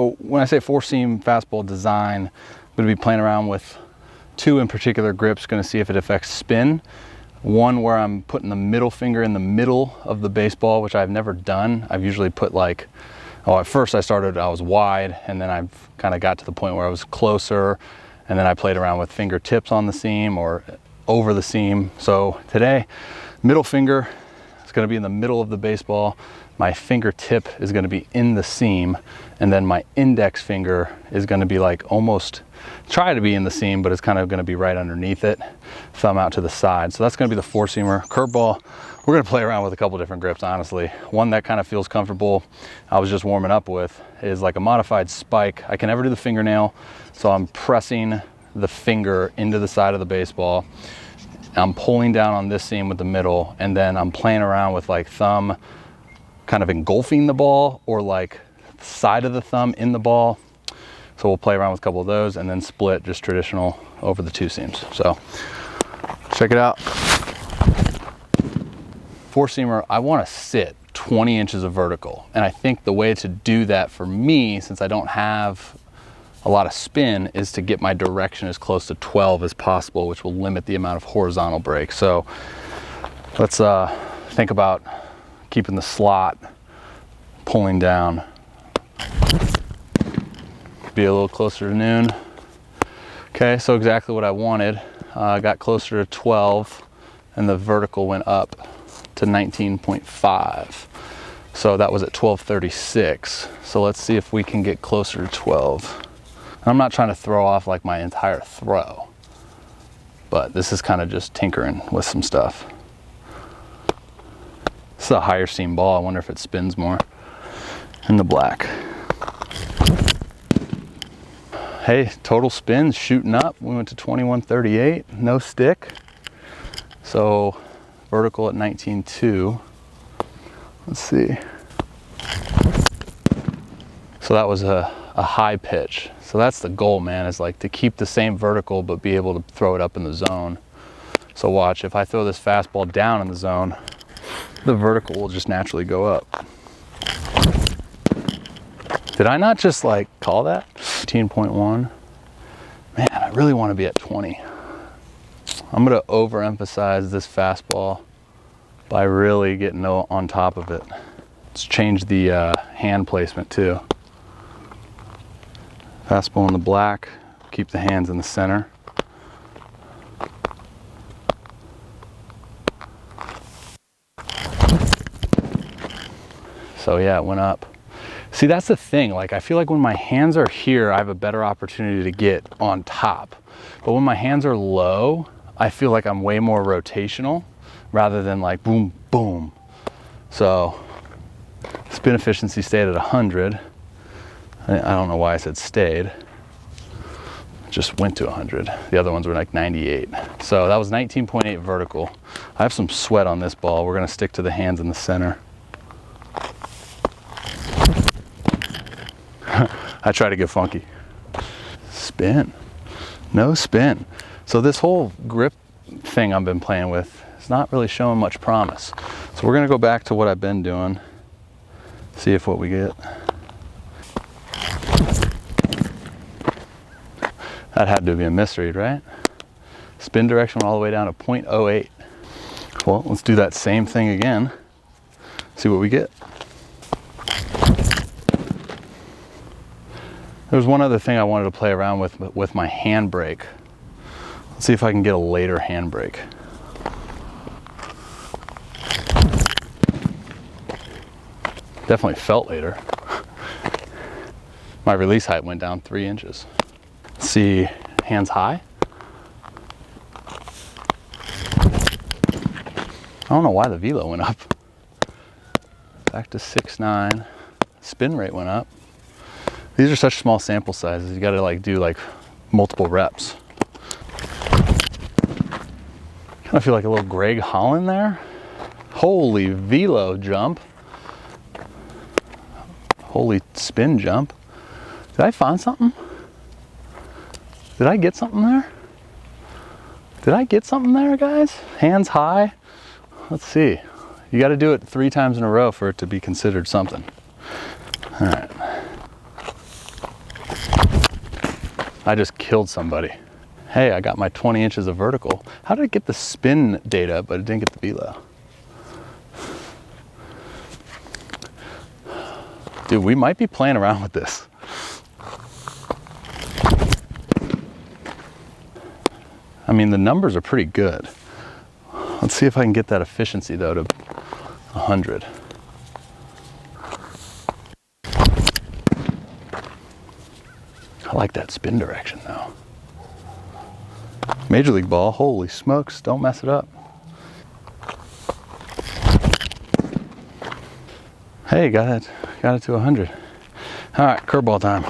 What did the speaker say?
When I say 4-seam fastball design, I'm going to be playing around with 2 in particular grips, going to see if it affects spin. One where I'm putting the middle finger in the middle of the baseball, which I've never done. I've usually put like, at first I was wide, and then I've kind of got to the point where I was closer, and then I played around with fingertips on the seam or over the seam. So today, middle finger is going to be in the middle of the baseball. My fingertip is going to be in the seam, and then my index finger is going to be like almost, try to be in the seam, but it's kind of going to be right underneath it, thumb out to the side. So that's going to be the 4-seamer. Curveball, we're going to play around with a couple different grips, honestly. One that kind of feels comfortable, I was just warming up with, is like a modified spike. I can never do the fingernail, so I'm pressing the finger into the side of the baseball. I'm pulling down on this seam with the middle, and then I'm playing around with like thumb kind of engulfing the ball, or like the side of the thumb in the ball. So we'll play around with a couple of those, and then split just traditional over the 2 seams. So check it out. 4-seamer, I want to sit 20 inches of vertical. And I think the way to do that for me, since I don't have a lot of spin, is to get my direction as close to 12 as possible, which will limit the amount of horizontal break. So let's think about keeping the slot pulling down. Be a little closer to noon. Okay, so exactly what I wanted. I got closer to 12, and the vertical went up to 19.5. So that was at 12:36. So let's see if we can get closer to 12. I'm not trying to throw off like my entire throw, but this is kind of just tinkering with some stuff. This is a higher seam ball. I wonder if it spins more in the black. Hey, total spins shooting up. We went to 2138, no stick. So vertical at 19.2. Let's see. So that was a high pitch. So that's the goal, man, is like to keep the same vertical but be able to throw it up in the zone. So watch, if I throw this fastball down in the zone, the vertical will just naturally go up. Did I not just like call that? 18.1. Man, I really want to be at 20. I'm going to overemphasize this fastball by really getting on top of it. Let's change the hand placement too. Fastball in the black, keep the hands in the center. So yeah, it went up. See, that's the thing. Like, I feel like when my hands are here, I have a better opportunity to get on top. But when my hands are low, I feel like I'm way more rotational rather than like boom, boom. So spin efficiency stayed at 100. I don't know why I said stayed. It just went to 100. The other ones were like 98. So that was 19.8 vertical. I have some sweat on this ball. We're gonna stick to the hands in the center. I try to get funky. Spin, no spin. So this whole grip thing I've been playing with is not really showing much promise. So we're gonna go back to what I've been doing, see if what we get. That had to be a misread, right? Spin direction went all the way down to 0.08. Well, let's do that same thing again. See what we get. There's one other thing I wanted to play around with my handbrake. Let's see if I can get a later handbrake. Definitely felt later. My release height went down 3 inches. Let's see, hands high. I don't know why the velo went up. Back to 6.9. Spin rate went up. These are such small sample sizes. You gotta like do like multiple reps. Kind of feel like a little Greg Holland there. Holy velo jump. Holy spin jump. Did I find something? Did I get something there? Did I get something there, guys? Hands high. Let's see. You got to do it 3 times in a row for it to be considered something. All right. I just killed somebody. Hey, I got my 20 inches of vertical. How did it get the spin data, but it didn't get the velo? Dude, we might be playing around with this. I mean, the numbers are pretty good. Let's see if I can get that efficiency though to 100. I like that spin direction though. Major league ball, holy smokes, don't mess it up. Hey, got it to 100. All right, curveball time.